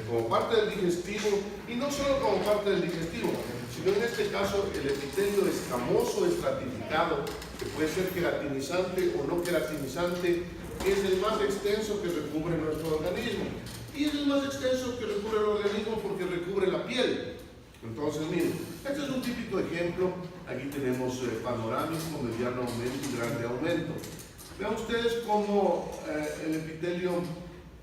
como parte del digestivo, y no solo como parte del digestivo, sino en este caso el epitelio escamoso estratificado, que puede ser queratinizante o no queratinizante, es el más extenso que recubre nuestro organismo. Y es el más extenso que recubre el organismo porque recubre la piel. Entonces, miren, este es un típico ejemplo. Aquí tenemos panorámico, mediano aumento y grande aumento. Vean ustedes cómo el epitelio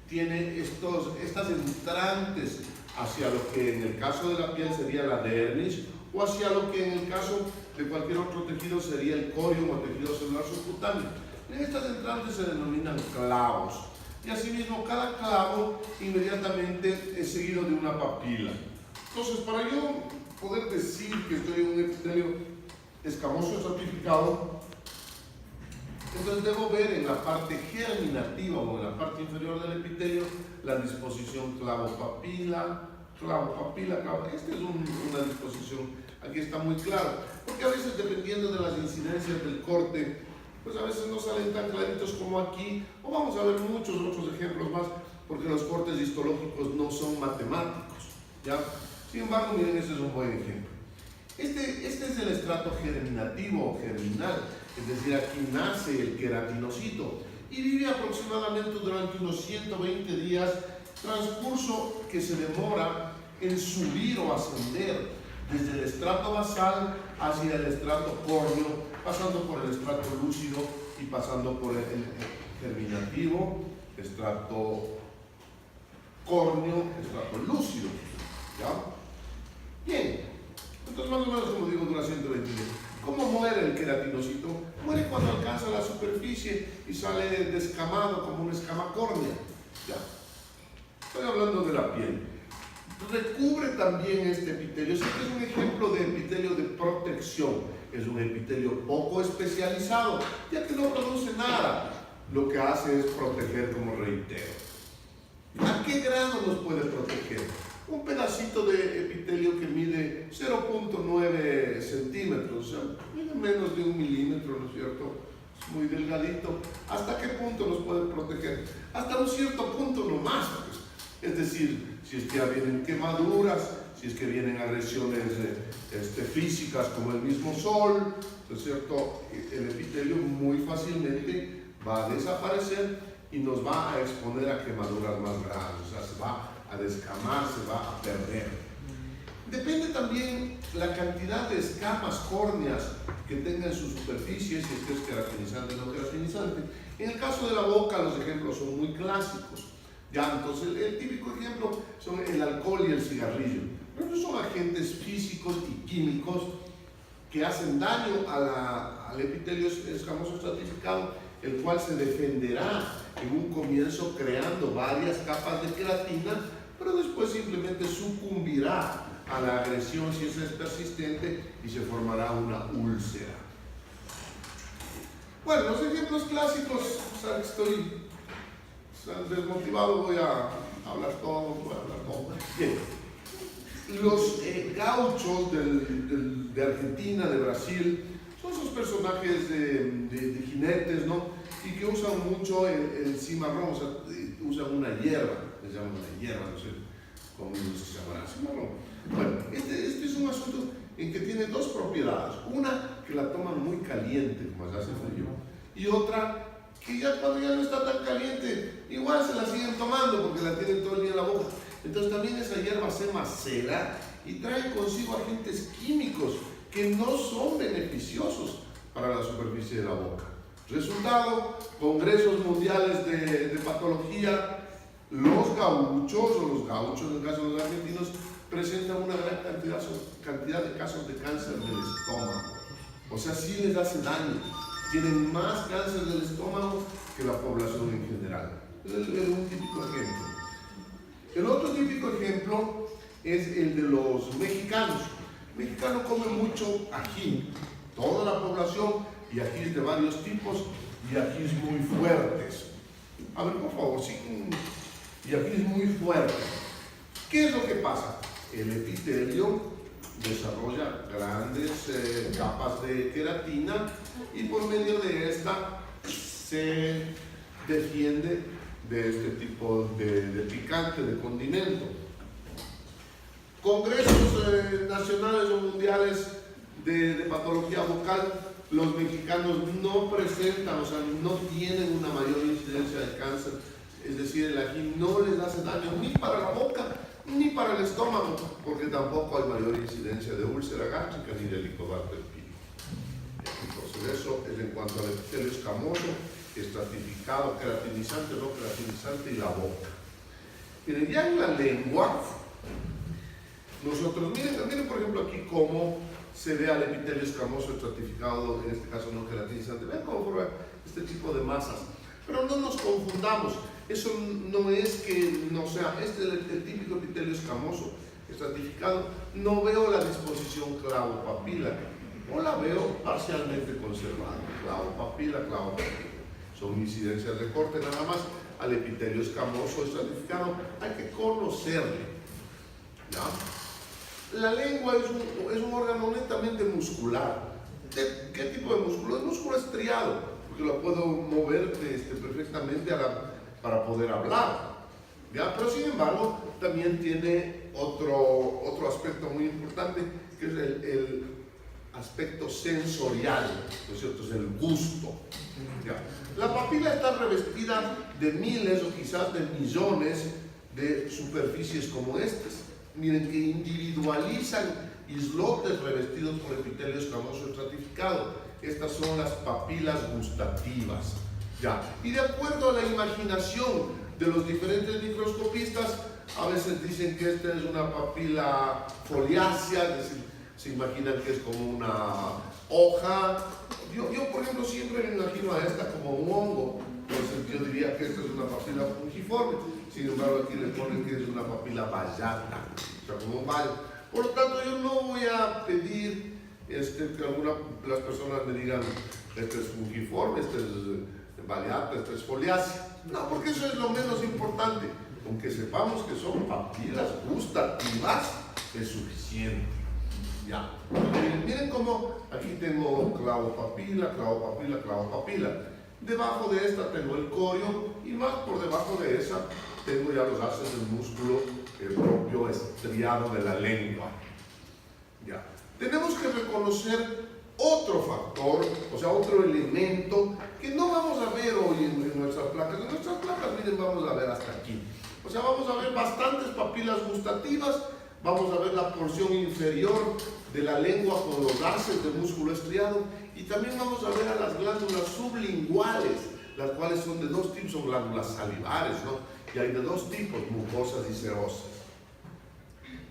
tiene estas entrantes hacia lo que en el caso de la piel sería la dermis, o hacia lo que en el caso de cualquier otro tejido sería el corium o tejido celular subcutáneo. Estas entrantes se denominan clavos. Y asimismo, cada clavo inmediatamente es seguido de una papila. Entonces, para yo poder decir que estoy en un epitelio escamoso estratificado, entonces debo ver en la parte germinativa o en la parte inferior del epitelio la disposición clavo-papila, clavo-papila, clavo. Esta es una disposición, aquí está muy claro, porque a veces dependiendo de las incidencias del corte, pues a veces no salen tan claritos como aquí, o vamos a ver muchos otros ejemplos más, porque los cortes histológicos no son matemáticos, ¿ya? Sin embargo, miren, este es un buen ejemplo. Este es el estrato germinativo o germinal, es decir, aquí nace el queratinocito y vive aproximadamente durante unos 120 días, transcurso que se demora en subir o ascender desde el estrato basal hacia el estrato córneo, pasando por el estrato lúcido y pasando por el germinativo, estrato córneo, estrato lúcido. ¿Ya? Bien, entonces más o menos, como digo, dura 120 días. ¿Cómo muere el queratinocito? Muere cuando alcanza la superficie y sale descamado como una escama córnea. ¿Ya? Estoy hablando de la piel. Recubre también este epitelio. Este es un ejemplo de epitelio de protección. Es un epitelio poco especializado, ya que no produce nada. Lo que hace es proteger, como reitero. ¿A qué grado nos puede proteger? Un pedacito de epitelio que mide 0.9 centímetros, o sea, mide menos de 1 milímetro, ¿no es cierto? Es muy delgadito. ¿Hasta qué punto nos puede proteger? Hasta un cierto punto nomás, pues. Es decir, si es que ya vienen quemaduras, si es que vienen agresiones físicas como el mismo sol, ¿no es cierto? El epitelio muy fácilmente va a desaparecer y nos va a exponer a quemaduras más grandes, o sea, se va a descamar, se va a perder. Depende también la cantidad de escamas córneas que tenga en su superficie, si es que es queratinizante o no queratinizante. En el caso de la boca, los ejemplos son muy clásicos. Ya, entonces el típico ejemplo son el alcohol y el cigarrillo. Pero son agentes físicos y químicos que hacen daño al epitelio escamoso estratificado, el cual se defenderá en un comienzo creando varias capas de queratina, pero después simplemente sucumbirá a la agresión si esa es persistente y se formará una úlcera. Bueno, los ejemplos clásicos, o sea, estoy desmotivado, voy a hablar todo. Bien. Los gauchos de Argentina, de Brasil, son esos personajes de jinetes, ¿no? Y que usan mucho el cimarrón, o sea, usan una hierba, les llaman una hierba, no sé cómo se llamará, cimarrón. Bueno, este es un asunto en que tiene dos propiedades. Una, que la toman muy caliente, como hace frío, y otra, que ya cuando ya no está tan caliente, igual se la siguen tomando porque la tienen todo el día en la boca. Entonces también esa hierba se macera y trae consigo agentes químicos que no son beneficiosos para la superficie de la boca. Resultado, congresos mundiales de patología, los gauchos en el caso de los argentinos, presentan una gran cantidad de casos de cáncer del estómago. O sea, sí les hace daño. Tienen más cáncer del estómago que la población en general. Es un típico ejemplo. El otro típico ejemplo es el de los mexicanos. El mexicano come mucho ají, toda la población, y ají de varios tipos, y ají muy fuertes. A ver, por favor, sí. Y ají es muy fuerte. ¿Qué es lo que pasa? El epitelio desarrolla grandes capas de queratina y por medio de esta se defiende de este tipo de picante, de condimento. Congresos nacionales o mundiales de patología bucal, los mexicanos no presentan, o sea, no tienen una mayor incidencia de cáncer, es decir, el ají no les hace daño ni para la boca ni para el estómago, porque tampoco hay mayor incidencia de úlcera gástrica ni de Helicobacter pylori. Entonces eso es en cuanto al epitelio escamoso, estratificado, queratinizante, no queratinizante y la boca. Miren, ya en la lengua, nosotros, miren por ejemplo aquí cómo se ve al epitelio escamoso estratificado, en este caso no queratinizante. Vean cómo forma este tipo de masas. Pero no nos confundamos, eso no es que no sea, este es el típico epitelio escamoso estratificado. No veo la disposición clavo-papila, o la veo parcialmente conservada. Clavo-papila. Son incidencias de corte nada más. Al epitelio escamoso estratificado hay que conocerle, ¿ya? La lengua es un órgano netamente muscular. ¿Qué tipo de músculo? Es músculo estriado, porque lo puedo mover perfectamente para poder hablar, ¿ya? Pero sin embargo también tiene otro aspecto muy importante, que es el aspecto sensorial, ¿no es cierto? Es el gusto, ¿ya? La papila está revestida de miles o quizás de millones de superficies como estas. Miren, que individualizan islotes revestidos por epitelio escamoso estratificado. Estas son las papilas gustativas, ¿ya? Y de acuerdo a la imaginación de los diferentes microscopistas, a veces dicen que esta es una papila foliácea, es decir, se imaginan que es como una hoja. Yo por ejemplo, siempre me imagino a esta como un hongo, entonces yo diría que esta es una papila fungiforme. Sin embargo, aquí le ponen que es una papila vallata, o sea, como un valle. Por lo tanto, yo no voy a pedir que las personas me digan, este es fungiforme, este es vallata, este es foliácea. No, porque eso es lo menos importante. Aunque sepamos que son papilas gustativas, es suficiente. Ya. Miren cómo aquí tengo clavo-papila. Debajo de esta tengo el corio y más por debajo de esa tengo ya los haces del músculo propio estriado de la lengua. Ya. Tenemos que reconocer otro factor, o sea, otro elemento que no vamos a ver hoy en nuestras placas. En nuestras placas, miren, vamos a ver hasta aquí. O sea, vamos a ver bastantes papilas gustativas, vamos a ver la porción inferior de la lengua con los haces de músculo estriado y también vamos a ver a las glándulas sublinguales, las cuales son de dos tipos, son glándulas salivares, ¿no? Y hay de dos tipos, mucosas y serosas.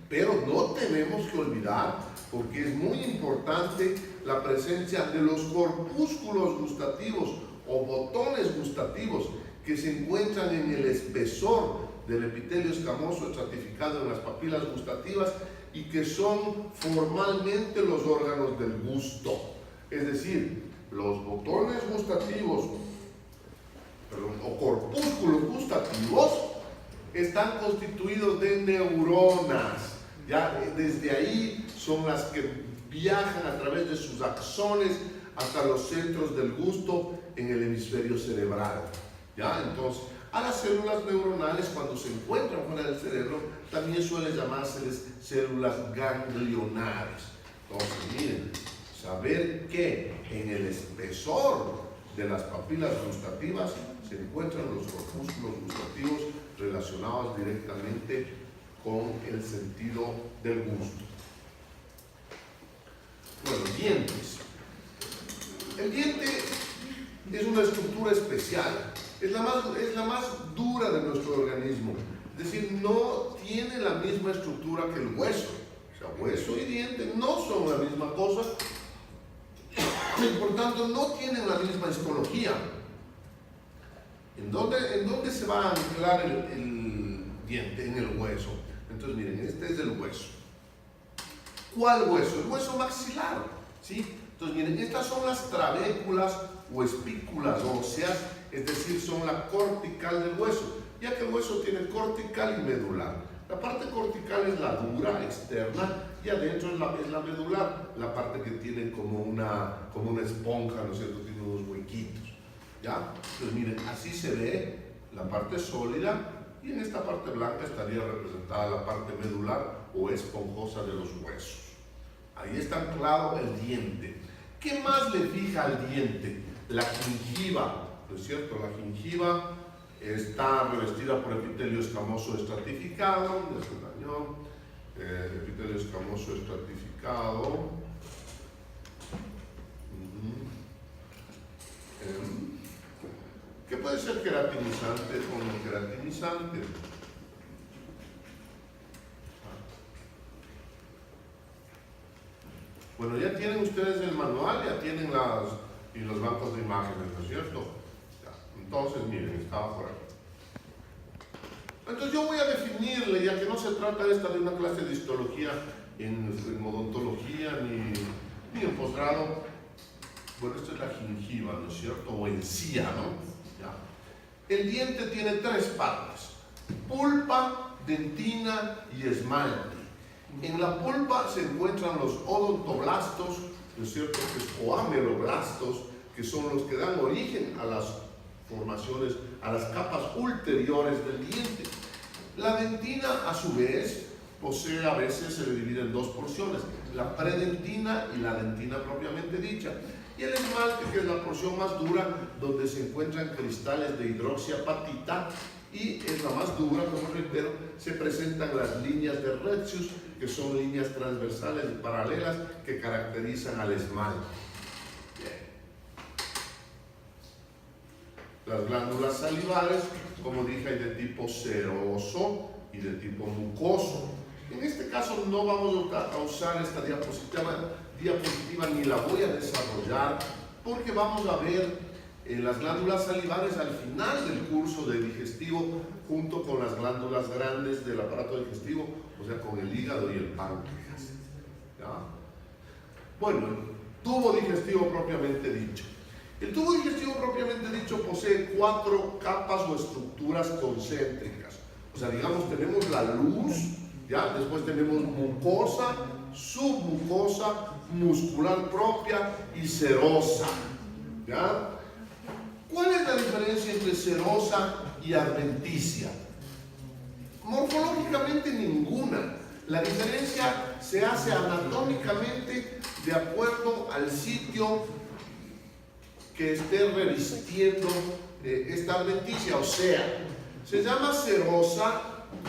Pero no tenemos que olvidar, porque es muy importante, la presencia de los corpúsculos gustativos o botones gustativos que se encuentran en el espesor del epitelio escamoso estratificado en las papilas gustativas y que son formalmente los órganos del gusto. Es decir, los botones gustativos o corpúsculos gustativos están constituidos de neuronas. Ya desde ahí son las que viajan a través de sus axones hasta los centros del gusto en el hemisferio cerebral. ¿Ya? Entonces, a las células neuronales, cuando se encuentran fuera del cerebro, también suelen llamarse células ganglionares. Entonces, miren, saber que en el espesor de las papilas gustativas se encuentran los corpúsculos gustativos relacionados directamente con el sentido del gusto. Bueno, dientes. El diente es una estructura especial, es la más dura de nuestro organismo, es decir, no tiene la misma estructura que el hueso. O sea, hueso y diente no son la misma cosa y por tanto no tienen la misma histología. ¿En dónde se va a anclar el diente? En el hueso. Entonces miren, este es el hueso. ¿Cuál hueso? El hueso maxilar, ¿sí? Entonces miren, estas son las trabéculas o espículas óseas, es decir, son la cortical del hueso, ya que el hueso tiene cortical y medular. La parte cortical es la dura, externa, y adentro es la medular, la parte que tiene como una esponja, ¿no es cierto? Tiene unos huequitos, ¿ya? Entonces miren, así se ve la parte sólida, y en esta parte blanca estaría representada la parte medular o esponjosa de los huesos. Ahí está anclado el diente. ¿Qué más le fija al diente? La gingiva, ¿no es cierto? La gingiva está revestida por epitelio escamoso estratificado, ya se dañó, epitelio escamoso estratificado. Que puede ser queratinizante o no queratinizante. Bueno, ya tienen ustedes el manual, ya tienen los bancos de imágenes, ¿no es cierto? Ya. Entonces, miren, estaba por aquí. Entonces yo voy a definirle, ya que no se trata esta de una clase de histología en odontología ni en posgrado. Bueno, esta es la gingiva, ¿no es cierto? O encía, ¿no? Ya. El diente tiene tres partes: pulpa, dentina y esmalte. En la pulpa se encuentran los odontoblastos, ¿no es cierto? O ameloblastos, que son los que dan origen a las formaciones, a las capas ulteriores del diente. La dentina, a su vez, posee, a veces se le divide en dos porciones: la predentina y la dentina propiamente dicha. Y el esmalte, que es la porción más dura, donde se encuentran cristales de hidroxiapatita, y es la más dura, como reitero, se presentan las líneas de Retzius, que son líneas transversales y paralelas que caracterizan al esmalte. Bien. Las glándulas salivares, como dije, hay de tipo seroso y de tipo mucoso. En este caso no vamos a usar esta diapositiva ni la voy a desarrollar, porque vamos a ver las glándulas salivares al final del curso de digestivo, junto con las glándulas grandes del aparato digestivo, o sea, con el hígado y el páncreas. ¿Ya? Bueno, el tubo digestivo propiamente dicho. El tubo digestivo propiamente dicho posee 4 capas o estructuras concéntricas. O sea, digamos, tenemos la luz, ¿ya? Después tenemos mucosa, submucosa, muscular propia y serosa. ¿Ya? ¿Cuál es la diferencia entre serosa y adventicia? Morfológicamente ninguna. La diferencia se hace anatómicamente de acuerdo al sitio que esté revistiendo esta adventicia. O sea, se llama serosa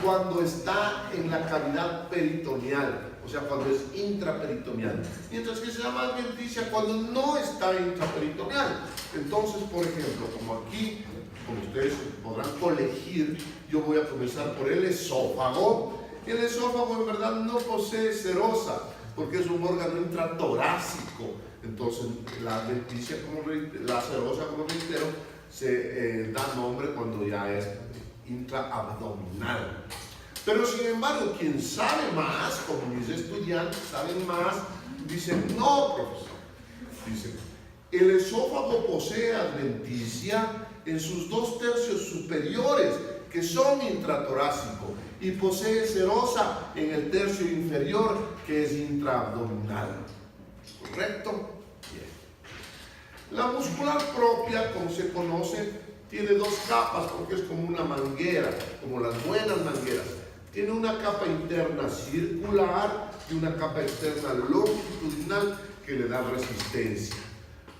cuando está en la cavidad peritoneal, o sea, cuando es intraperitoneal, mientras que se llama adventicia cuando no está intraperitoneal. Entonces, por ejemplo, como aquí, como ustedes podrán colegir, yo voy a comenzar por el esófago. El esófago en verdad no posee serosa, porque es un órgano intratorácico. Entonces, la adventicia, la serosa, como reitero, se da nombre cuando ya es intraabdominal. Pero sin embargo, quien sabe más, como mis estudiantes saben más, dicen: no, profesor. Dicen: el esófago posee adventicia en sus 2/3 superiores, que son intratorácico, y posee serosa en el tercio inferior, que es intraabdominal. ¿Correcto? Bien. La muscular propia, como se conoce, tiene 2 capas, porque es como una manguera, como las buenas mangueras. Tiene una capa interna circular y una capa externa longitudinal que le da resistencia.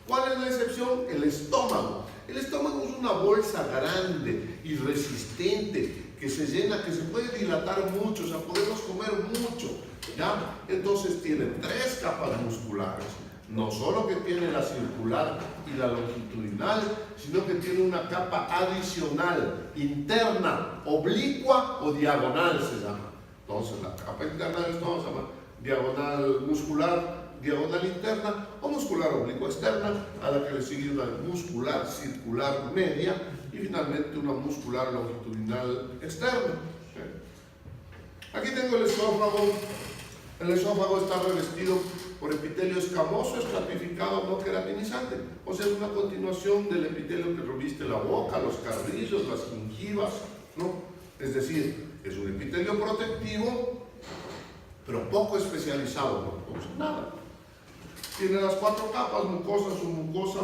¿Cuál es la excepción? El estómago. El estómago es una bolsa grande y resistente que se llena, que se puede dilatar mucho, o sea, podemos comer mucho, ¿ya? Entonces tiene 3 capas musculares. No solo que tiene la circular y la longitudinal, sino que tiene una capa adicional, interna, oblicua o diagonal se llama. Entonces la capa interna del estómago se llama diagonal muscular, diagonal interna o muscular oblicua externa, a la que le sigue una muscular circular media y finalmente una muscular longitudinal externa. Aquí tengo el esófago. El esófago está revestido por epitelio escamoso estratificado no queratinizante, o sea, es una continuación del epitelio que reviste la boca, los carrillos, las gingivas, ¿no? Es decir, es un epitelio protectivo, pero poco especializado, no produce nada. Tiene las 4 capas: mucosa, submucosa,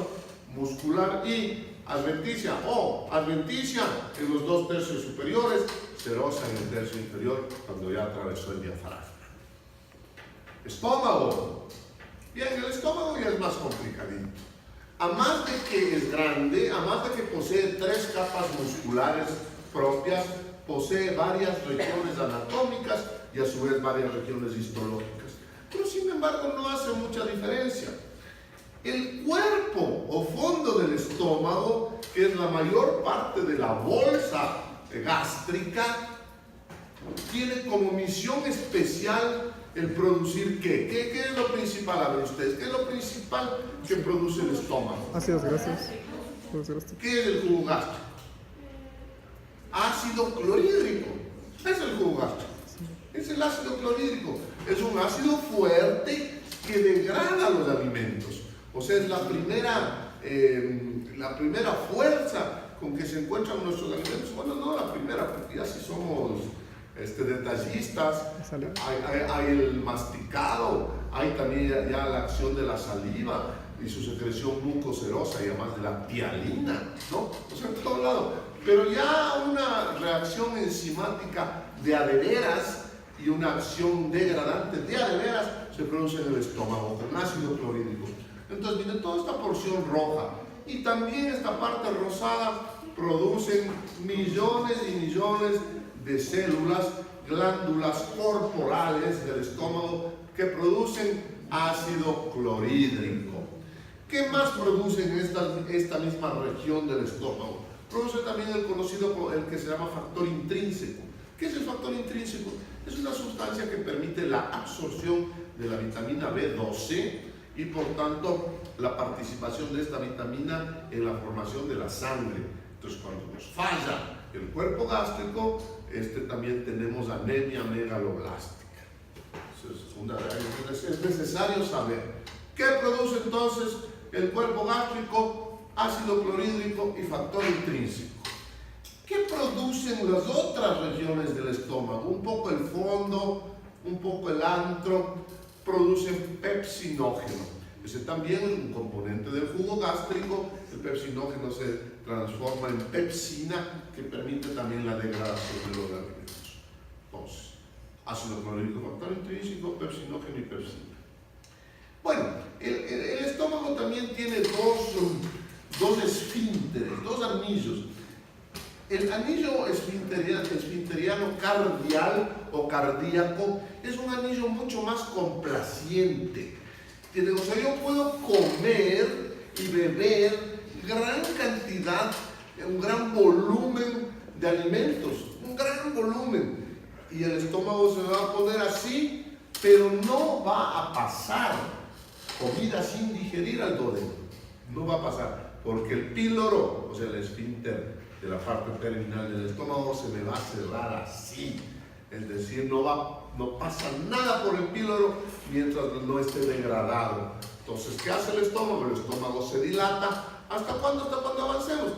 muscular y adventicia o adventicia en los 2 tercios superiores, serosa en el tercio inferior cuando ya atravesó el diafragma. Estómago. Bien, el estómago ya es más complicadito. A más de que es grande, a más de que posee 3 capas musculares propias, posee varias regiones anatómicas y a su vez varias regiones histológicas. Pero sin embargo no hace mucha diferencia. El cuerpo o fondo del estómago, que es la mayor parte de la bolsa gástrica, tiene como misión especial el producir ¿qué? ¿Qué es lo principal? A ver ustedes, ¿qué es lo principal que produce el estómago? Ácidos grasos. ¿Qué es el jugo gástrico? Ácido clorhídrico. Es el jugo gástrico. Es el ácido clorhídrico. Es un ácido fuerte que degrada los alimentos. O sea, es la primera fuerza con que se encuentran nuestros alimentos. Bueno, no la primera, porque ya si somos detallistas, hay el masticado, hay también ya la acción de la saliva y su secreción mucoserosa y además de la pialina, ¿no? O sea, en todo lado. Pero ya una reacción enzimática de adeveras y una acción degradante de adeveras se produce en el estómago con ácido clorhídrico. Entonces, miren, toda esta porción roja y también esta parte rosada producen millones y millones de células, glándulas corporales del estómago que producen ácido clorhídrico. ¿Qué más producen esta misma región del estómago? Produce también el conocido, el que se llama factor intrínseco. ¿Qué es el factor intrínseco? Es una sustancia que permite la absorción de la vitamina B12 y por tanto la participación de esta vitamina en la formación de la sangre. Entonces, cuando nos falla el cuerpo gástrico, también tenemos anemia megaloblástica. Es necesario saber qué produce entonces el cuerpo gástrico, ácido clorhídrico y factor intrínseco. ¿Qué producen las otras regiones del estómago? Un poco el fondo, un poco el antro, producen pepsinógeno. Ese también es un componente del jugo gástrico. El pepsinógeno se transforma en pepsina, que permite también la degradación de los alimentos. Entonces, ácido clorhídrico, factor intrínseco, pepsinógeno y pepsina. Bueno, el estómago también tiene dos esfínteres, 2 anillos. El anillo esfinteriano cardial o cardíaco es un anillo mucho más complaciente. O sea, yo puedo comer y beber gran cantidad, un gran volumen de alimentos, un gran volumen. Y el estómago se va a poner así, pero no va a pasar comida sin digerir al duodeno. No va a pasar, porque el píloro, o sea, el esfínter de la parte terminal del estómago se me va a cerrar así. Es decir, no pasa nada por el píloro mientras no esté degradado. Entonces, ¿qué hace el estómago? El estómago se dilata. ¿Hasta cuándo? Hasta cuando avancemos.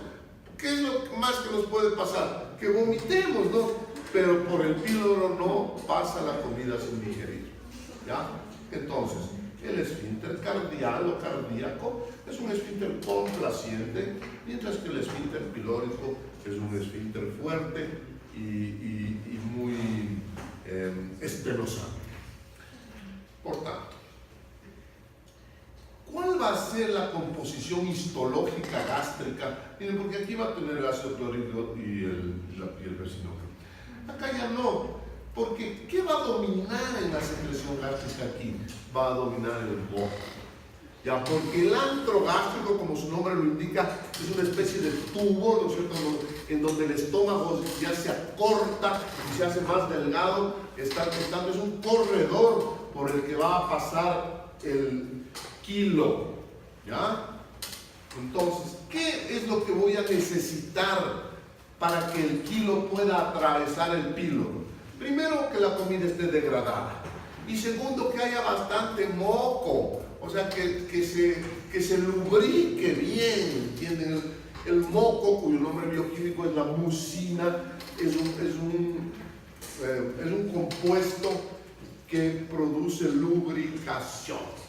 ¿Qué es lo más que nos puede pasar? Que vomitemos, ¿no? Pero por el píloro no pasa la comida sin digerir. ¿Ya? Entonces, el esfínter cardial o cardíaco es un esfínter complaciente, mientras que el esfínter pilórico es un esfínter fuerte y muy espenosante. Por tanto, ¿cuál va a ser la composición histológica gástrica? Miren, porque aquí va a tener el ácido clorhídrico y el pepsinógeno. Acá ya no. Porque, ¿qué va a dominar en la secreción gástrica aquí? Va a dominar el moco. Ya, porque el antro gástrico, como su nombre lo indica, es una especie de tubo, ¿no es cierto?, en donde el estómago ya se acorta y se hace más delgado. Es un corredor por el que va a pasar el kilo. ¿Ya? Entonces, ¿qué es lo que voy a necesitar para que el kilo pueda atravesar el píloro? Primero, que la comida esté degradada. Y segundo, que haya bastante moco. O sea, que se lubrique bien. ¿Entienden? El moco, cuyo nombre bioquímico es la mucina, es un compuesto que produce lubricación.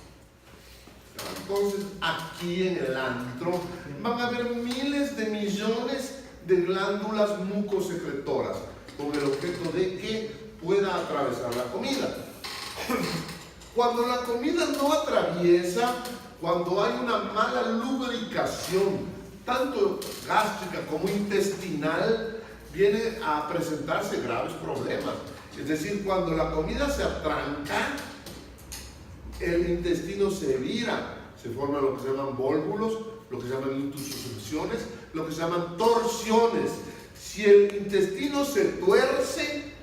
Entonces, aquí en el antro van a haber miles de millones de glándulas mucosecretoras con el objeto de que pueda atravesar la comida. Cuando la comida no atraviesa, cuando hay una mala lubricación, tanto gástrica como intestinal, viene a presentarse graves problemas. Es decir, cuando la comida se atranca, el intestino se vira, se forman lo que se llaman vólvulos, lo que se llaman intussuscepciones, lo que se llaman torsiones. Si el intestino se tuerce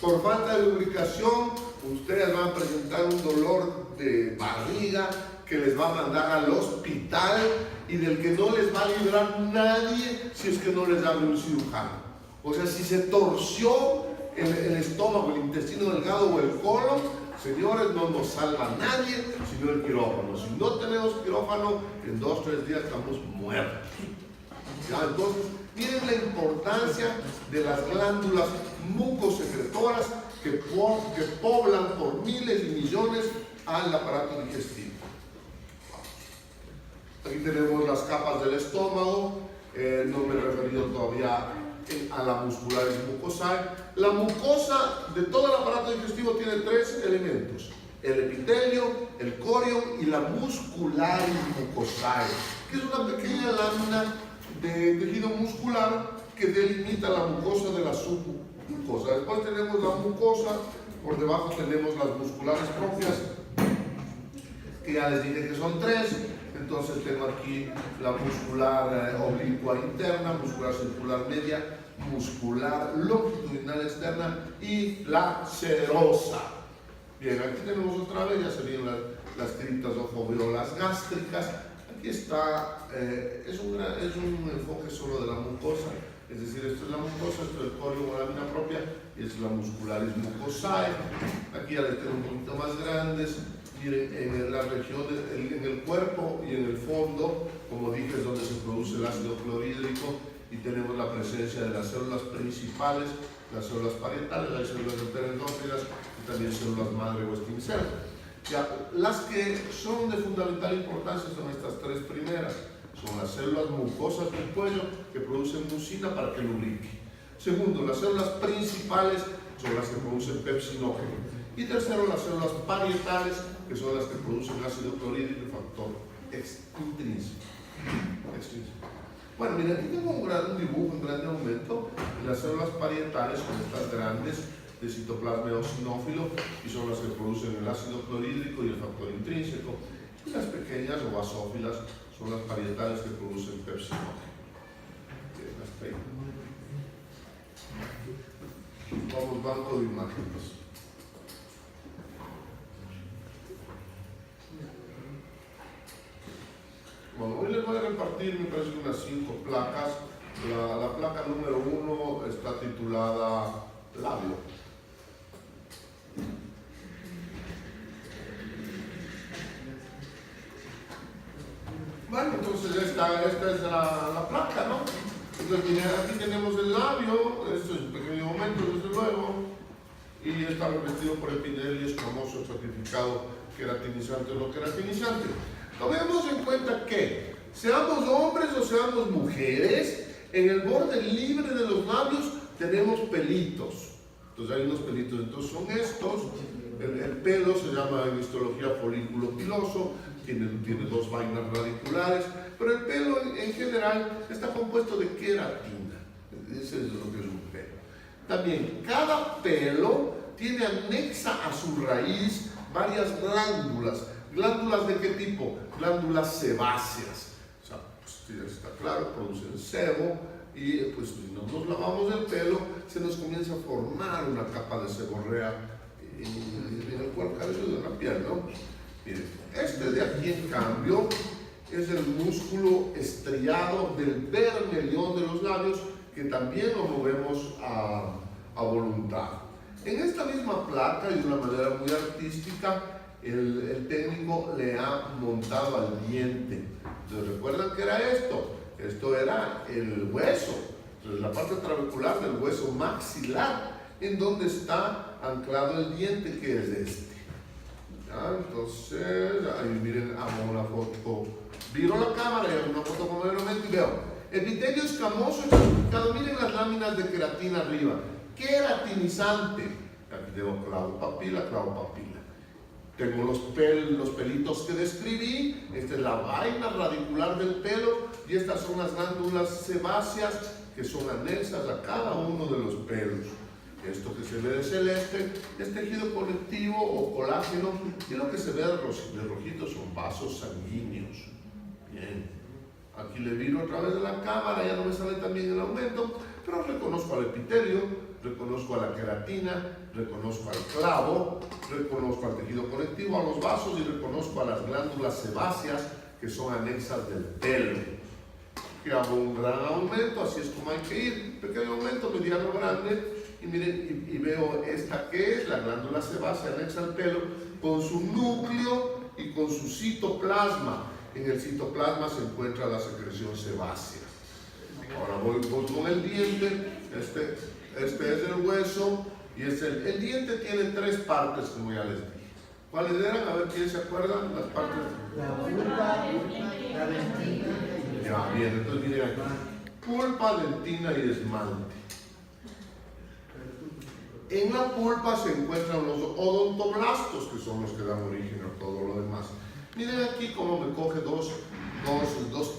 por falta de lubricación, ustedes van a presentar un dolor de barriga que les va a mandar al hospital y del que no les va a librar nadie si es que no les abre un cirujano. O sea, si se torció el estómago, el intestino delgado o el colon, señores, no nos salva nadie sino el quirófano. Si no tenemos quirófano, en 2 o 3 días estamos muertos. ¿Ya? Entonces, miren la importancia de las glándulas mucosecretoras que poblan por miles y millones al aparato digestivo. Aquí tenemos las capas del estómago. No me he referido todavía a la muscularis mucosae. La mucosa de todo el aparato digestivo tiene 3 elementos: el epitelio, el corium y la muscularis mucosae, que es una pequeña lámina de tejido muscular que delimita la mucosa de la submucosa. Después tenemos la mucosa, por debajo tenemos las musculares propias, que ya les dije que son 3. Entonces tengo aquí la muscular oblicua interna, muscular circular media, muscular longitudinal externa y la serosa. Bien, aquí tenemos otra vez, ya serían las criptas o foveolas gástricas. Aquí está, es un enfoque solo de la mucosa, es decir, esto es la mucosa, esto es el corium o lámina propia, y es la muscularis mucosae. Aquí ya les tengo un poquito más grandes. Miren, en la región, en el cuerpo y en el fondo, como dije, es donde se produce el ácido clorhídrico, y tenemos la presencia de las células principales, las células parietales, las células enteroendófilas y también células madre o stem cell. Ya, las que son de fundamental importancia son estas 3 primeras. Son las células mucosas del cuello, que producen mucina para que lubrique. Segundo, las células principales son las que producen pepsinógeno. Y tercero, las células parietales, que son las que producen ácido clorhídrico y factor intrínseco. Bueno, mira, aquí tengo un dibujo en grande aumento. Las células parietales son estas grandes de citoplasma eosinófilo y son las que producen el ácido clorhídrico y el factor intrínseco. Y las pequeñas o basófilas son las parietales que producen pepsinógeno. Vamos, banco de imágenes. Bueno, hoy les voy a repartir, me parece, unas 5 placas. La placa número 1 está titulada labio. Bueno, entonces esta es la placa, ¿no? Entonces, miren, aquí tenemos el labio, esto es un pequeño momento, desde luego, y está revestido por epitelio escamoso estratificado, queratinizante o no queratinizante. Tomemos en cuenta que, seamos hombres o seamos mujeres, en el borde libre de los labios tenemos pelitos. Entonces hay unos pelitos, entonces son estos. El pelo se llama en histología folículo piloso, tiene 2 vainas radiculares, pero el pelo en general está compuesto de queratina. Ese es lo que es un pelo. También, cada pelo tiene anexa a su raíz varias glándulas. ¿Glándulas de qué tipo? Glándulas sebáceas. O sea, pues, está claro, producen sebo y pues si no nos lavamos el pelo, se nos comienza a formar una capa de seborrea en el cuerpo cabelludo, en la piel, ¿no? Miren, este de aquí, en cambio, es el músculo estriado del vermelión de los labios, que también lo movemos a voluntad. En esta misma placa, y de una manera muy artística, el técnico le ha montado al diente. Entonces, ¿recuerdan qué era esto? Esto era el hueso. Entonces, la parte trabecular del hueso maxilar, en donde está anclado el diente, que es este. ¿Ya? Entonces, ahí miren, hago una foto, viro la cámara y hago una foto con el momento y veo epitelio escamoso estratificado. Miren las láminas de queratina arriba, queratinizante. Aquí tengo clavo papila. Tengo los pelitos que describí. Esta es la vaina radicular del pelo y estas son las glándulas sebáceas que son anexas a cada uno de los pelos. Esto que se ve de celeste es tejido conectivo o colágeno y lo que se ve de rojito son vasos sanguíneos. Bien. Aquí le viro a través de la cámara, ya no me sale tan bien el aumento, pero reconozco al epitelio, reconozco a la queratina, reconozco al clavo, reconozco al tejido conectivo, a los vasos y reconozco a las glándulas sebáceas que son anexas del pelo. Que hago un gran aumento, así es como hay que ir, pequeño aumento, mediano, grande, y miren, y veo esta que es la glándula sebácea anexa al pelo con su núcleo y con su citoplasma. En el citoplasma se encuentra la secreción sebácea. Ahora voy con el diente. Este es el hueso y el diente tiene tres partes, como ya les dije. ¿Cuáles eran? A ver quién se acuerdan las partes. La pulpa, la dentina. Ya, bien, entonces miren aquí. Pulpa, dentina y esmalte. En la pulpa se encuentran los odontoblastos, que son los que dan origen a todo lo demás. Miren aquí cómo me coge dos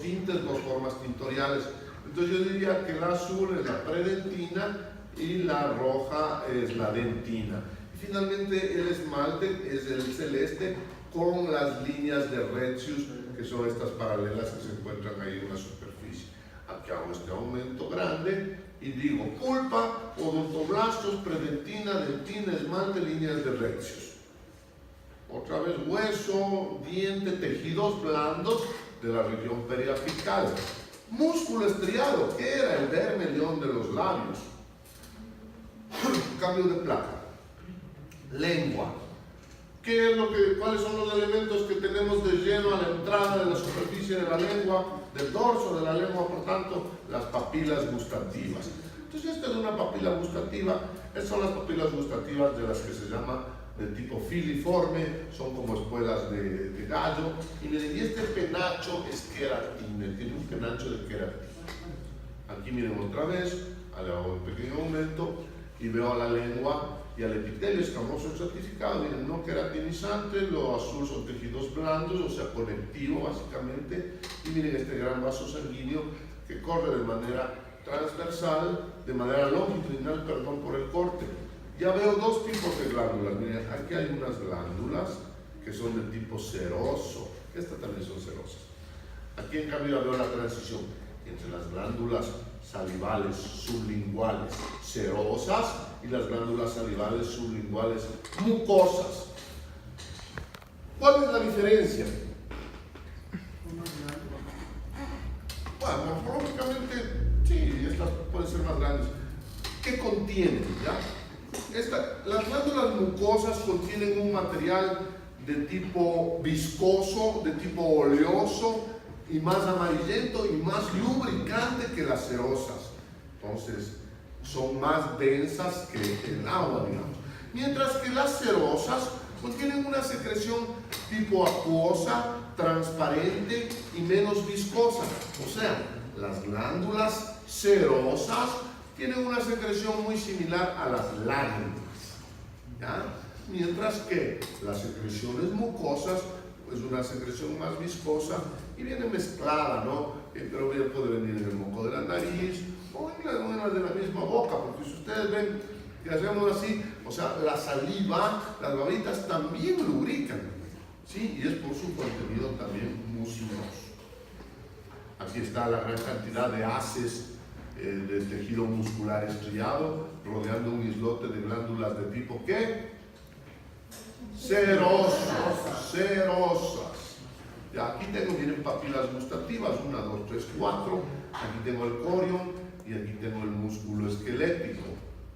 tintes, dos formas tintoriales. Entonces yo diría que la azul es la predentina y la roja es la dentina. Y finalmente el esmalte es el celeste con las líneas de Retzius, que son estas paralelas que se encuentran ahí en la superficie. Aquí hago este aumento grande y digo pulpa, odontoblastos, predentina, dentina, esmalte, líneas de Retzius. Otra vez hueso, diente, tejidos blandos de la región periapical. Músculo estriado, que era el vermellón de los labios. Cambio de placa. Lengua. ¿Cuáles son los elementos que tenemos de lleno a la entrada de la superficie de la lengua, del dorso de la lengua, por tanto, las papilas gustativas? Entonces esta es una papila gustativa. Estas son las papilas gustativas de las que se llama de tipo filiforme, son como espuelas de gallo. Y miren, y este penacho es queratina, tiene un penacho de queratina. Aquí miren otra vez, le hago un pequeño aumento y veo a la lengua y al epitelio escamoso estratificado. Miren, no queratinizante, lo azul son tejidos blandos, o sea, conectivo básicamente. Y miren este gran vaso sanguíneo que corre de manera transversal, de manera longitudinal, perdón por el corte. Ya veo dos tipos de glándulas. Miren, aquí hay unas glándulas que son del tipo seroso. Estas también son serosas. Aquí en cambio ya veo la transición entre las glándulas salivales sublinguales serosas y las glándulas salivales sublinguales mucosas. ¿Cuál es la diferencia? Bueno, morfológicamente, sí, estas pueden ser más grandes. ¿Qué contienen? ¿Ya? Las glándulas mucosas contienen un material de tipo viscoso, de tipo oleoso y más amarillento y más lubricante que las serosas. Entonces, son más densas que el agua, digamos. Mientras que las serosas contienen una secreción tipo acuosa, transparente y menos viscosa. O sea, las glándulas serosas tienen una secreción muy similar a las lágrimas, ¿ya? Mientras que las secreciones mucosas es una secreción más viscosa y viene mezclada, ¿no? Pero bien puede venir en el moco de la nariz o en la de la misma boca, porque si ustedes ven que hacemos así, o sea, la saliva, las babitas también lubrican, ¿sí? Y es por su contenido también mucinoso. Aquí está la gran cantidad de haces de tejido muscular estriado, rodeando un islote de glándulas de tipo ¿qué? Serosas. Ya aquí tengo, miren, papilas gustativas, 1, 2, 3, 4. Aquí tengo el corión y aquí tengo el músculo esquelético.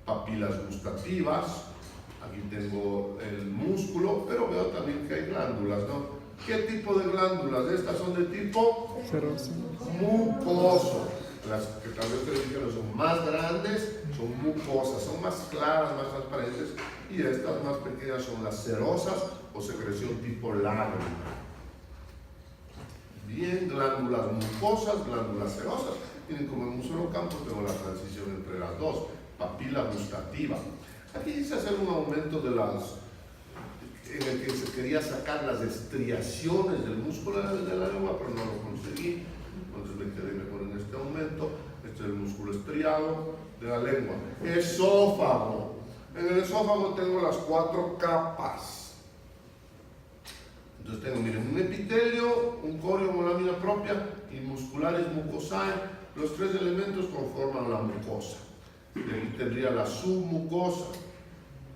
Papilas gustativas, aquí tengo el músculo, pero veo también que hay glándulas, ¿no? ¿Qué tipo de glándulas? Estas son de tipo seroso, mucoso. Las que tal vez ustedes dijeron son más grandes, son mucosas, son más claras, más transparentes y estas más pequeñas son las serosas o secreción tipo lágrima. Bien, glándulas mucosas, glándulas serosas. Miren, como en un solo campo tengo la transición entre las dos. Papila gustativa. Aquí dice hacer un aumento de en el que se quería sacar las estriaciones del músculo de la lengua, pero no lo conseguí. Entonces me quedé mejor en este aumento. Este es el músculo estriado de la lengua. Esófago. En el esófago tengo las 4 capas. Entonces tengo, miren, un epitelio, un corium o lámina propia y musculares mucosae. Los 3 elementos conforman la mucosa. De ahí tendría la submucosa,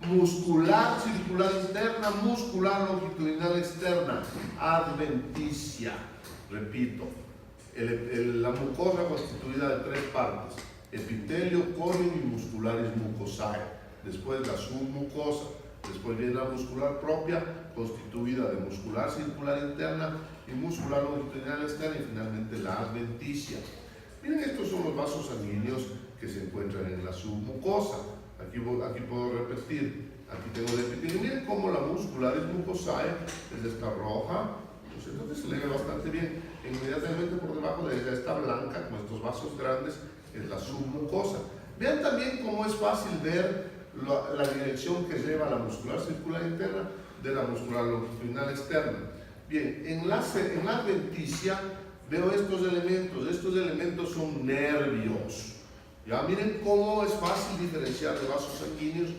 muscular circular interna, muscular longitudinal externa, adventicia. Repito, la mucosa constituida de 3 partes: epitelio, corium y musculares mucosae. Después la submucosa, después viene la muscular propia, constituida de muscular circular interna y muscular longitudinal externa, y finalmente la adventicia. Miren, estos son los vasos sanguíneos que se encuentran en la submucosa. Aquí puedo repetir. Aquí tengo el epitelio. Miren cómo la musculares mucosae es esta roja. Pues entonces se lee bastante bien. Inmediatamente por debajo de esta blanca, con estos vasos grandes, es la submucosa. Vean también cómo es fácil ver la dirección que lleva la muscular circular interna de la muscular longitudinal externa. Bien, en la adventicia veo estos elementos son nervios. Ya miren cómo es fácil diferenciar de vasos sanguíneos,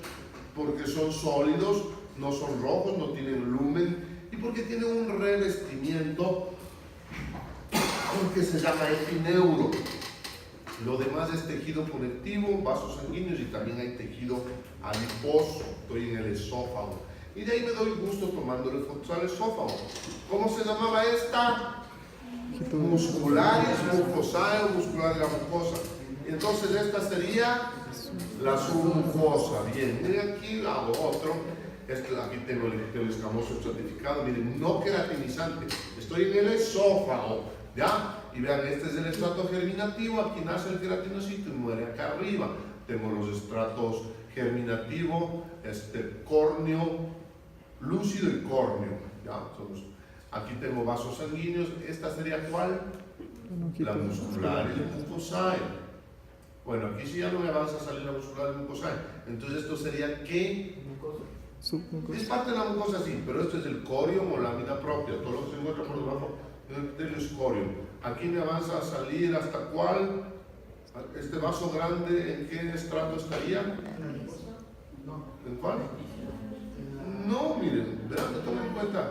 porque son sólidos, no son rojos, no tienen lumen, y porque tienen un revestimiento que se llama epineuro. Lo demás es tejido conectivo, vasos sanguíneos, y también hay tejido adiposo. Estoy en el esófago. Y de ahí me doy gusto tomándole fotos al esófago. ¿Cómo se llamaba esta? Musculares mucosae o muscular de la mucosa. Entonces esta sería la submucosa. Bien, miren aquí hago otro. Aquí tengo el epitelio escamoso estratificado. Miren, no queratinizante. Estoy en el esófago, ¿ya? Y vean, este es el estrato germinativo. Aquí nace el queratinocito y muere acá arriba. Tengo los estratos germinativo, córneo, lúcido y córneo. ¿Ya? Aquí tengo vasos sanguíneos. ¿Esta sería cuál? La muscular mucosae. Bueno, aquí sí ya no me avanza a salir la muscular mucosae. Entonces esto sería ¿qué? Es parte de la mucosa, sí, pero esto es el corium o lámina propia. Todo lo que se encuentra por debajo del epitelio es corium. Aquí me avanza a salir hasta cuál. Este vaso grande, ¿en qué estrato estaría? ¿En cuál? No, miren, vean, tomen en cuenta.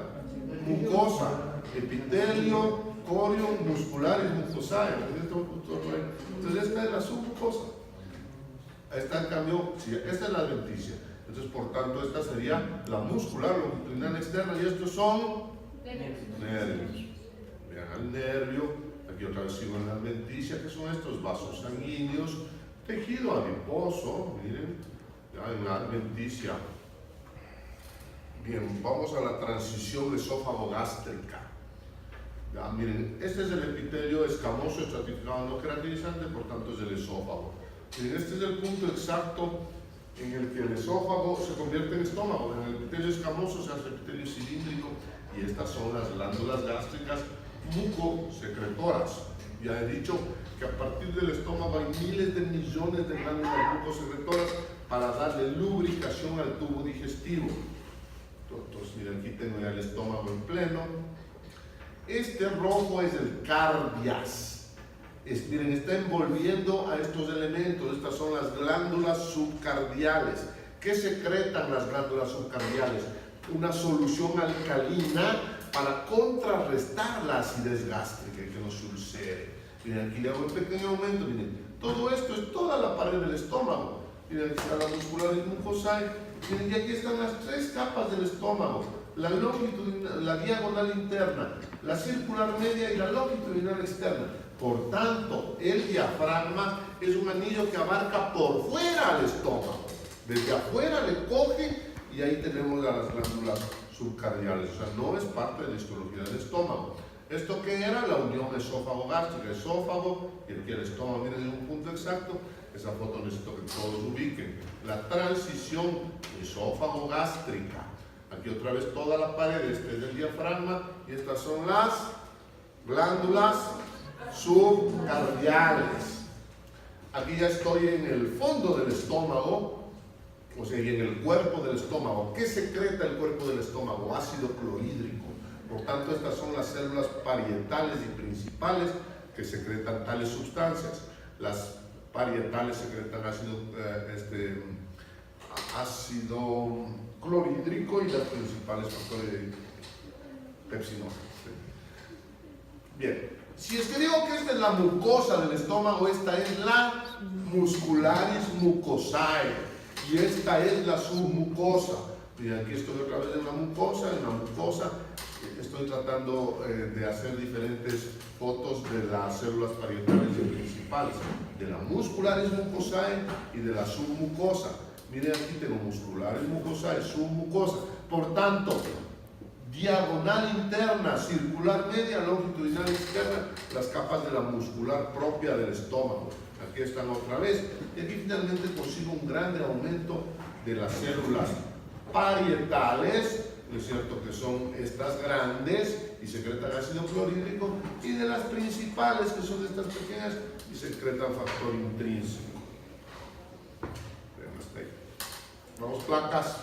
Mucosa, epitelio, corium, musculares, mucosae. Entonces esta es la submucosa. Esta en cambio, sí, esta es la adventicia. Entonces por tanto esta sería la muscular longitudinal externa, y estos son nervios. Vean al nervio, aquí otra vez sigo en la adventicia, que son estos vasos sanguíneos, tejido adiposo, miren, ya en la adventicia. Bien, vamos a la transición esófago-gástrica. Ya, miren, este es el epitelio escamoso estratificado no queratinizante, por tanto es el esófago. Miren, este es el punto exacto en el que el esófago se convierte en estómago. En el epitelio escamoso se hace epitelio cilíndrico, y estas son las glándulas gástricas mucosecretoras. Ya he dicho que a partir del estómago hay miles de millones de glándulas mucosecretoras para darle lubricación al tubo digestivo. Entonces, miren, aquí tengo ya el estómago en pleno. Este rojo es el cardias. Miren, está envolviendo a estos elementos. Estas son las glándulas subcardiales. ¿Qué secretan las glándulas subcardiales? Una solución alcalina para contrarrestar la acidez gástrica y que no se ulcere. Miren, aquí le hago un pequeño aumento. Miren, todo esto es toda la pared del estómago. Miren, aquí está la muscular mucosae. Miren, y aquí están las 3 capas del estómago: la longitudinal, la diagonal interna, la circular media y la longitudinal externa. Por tanto, el diafragma es un anillo que abarca por fuera al estómago. Desde afuera le coge, y ahí tenemos a las glándulas subcardiales. O sea, no es parte de la histología del estómago. ¿Esto qué era? La unión esófago-gástrica. Esófago y aquí el estómago. Miren, en un punto exacto esa foto necesito que todos ubiquen, la transición esófago-gástrica. Aquí otra vez toda la pared, este es el diafragma y estas son las glándulas subcardiales. Aquí ya estoy en el fondo del estómago, o sea, y en el cuerpo del estómago. ¿Qué secreta el cuerpo del estómago? Ácido clorhídrico. Por tanto, estas son las células parietales y principales que secretan tales sustancias. Las parietales secretan ácido clorhídrico y las principales factores de pepsinona. Bien, si es que digo que esta es la mucosa del estómago, esta es la muscularis mucosae y esta es la submucosa. Y aquí estoy otra vez en la mucosa, estoy tratando de hacer diferentes fotos de las células parietales y principales, de la muscularis mucosae y de la submucosa. Miren, aquí tengo musculares mucosae, submucosa. Por tanto, diagonal interna, circular media, longitudinal externa, las capas de la muscular propia del estómago. Aquí están otra vez. Y aquí finalmente consigo un grande aumento de las células parietales, ¿no es cierto?, que son estas grandes y secretan ácido clorhídrico, y de las principales, que son estas pequeñas y secretan factor intrínseco. Vamos, placas.